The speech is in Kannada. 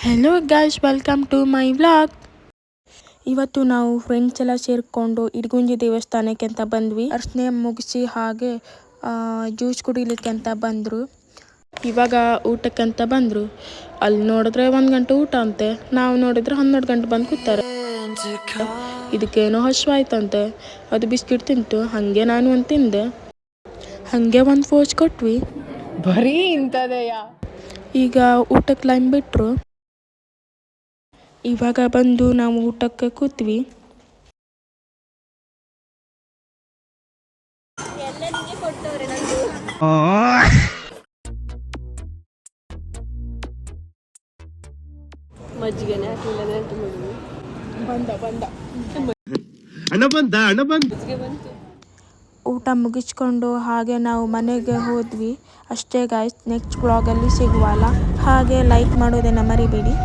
Hello guys, welcome to my vlog. ಇವತ್ತು ನಾವು ಫ್ರೆಂಡ್ಸ್ ಎಲ್ಲ ಸೇರಿಕೊಂಡು ಇಡಗುಂಜಿ ದೇವಸ್ಥಾನಕ್ಕೆ ಅಂತ ಬಂದ್ವಿ. ಅರ್ಚನೆ ಮುಗಿಸಿ ಹಾಗೆ ಜ್ಯೂಸ್ ಕುಡಿಲಿಕ್ಕೆ ಅಂತ ಬಂದರು. ಇವಾಗ ಊಟಕ್ಕಂತ ಬಂದರು. ಅಲ್ಲಿ ನೋಡಿದ್ರೆ 1 ಗಂಟೆ ಊಟ ಅಂತೆ, ನಾವು ನೋಡಿದ್ರೆ 12 ಗಂಟೆ ಬಂದು ಕೂತಾರೆ. ಇದಕ್ಕೇನೋ ಹಸಿವಾಯ್ತಂತೆ, ಅದು ಬಿಸ್ಕಿಟ್ ತಿಂತು. ಹಾಗೆ ನಾನು ಒಂದು ತಿಂದೆ, ಹಾಗೆ ಒಂದು ಫೋಸ್ ಕೊಟ್ವಿ. ಬರೀ ಇಂಥದೆಯಾ. ಈಗ ಊಟಕ್ಕೆ ಲೈನ್ ಬಿಟ್ಟರು. ಇವಾಗ ಬಂದು ನಾವು ಊಟಕ್ಕೆ ಕೂತ್ವಿ. ಮಜ್ಜಿಗೆನೆ ಹಾಕಲಿಲ್ಲ ಊಟ ಮುಗಿಸ್ಕೊಂಡು ಹಾಗೆ ನಾವು ಮನೆಗೆ ಹೋದ್ವಿ ಅಷ್ಟೇ ಗಾಯ್ಸ್. ನೆಕ್ಸ್ಟ್ ಬ್ಲಾಗಲ್ಲಿ ಸಿಗುವಲ್ಲ, ಹಾಗೆ ಲೈಕ್ ಮಾಡೋದನ್ನು ಮರಿಬೇಡಿ.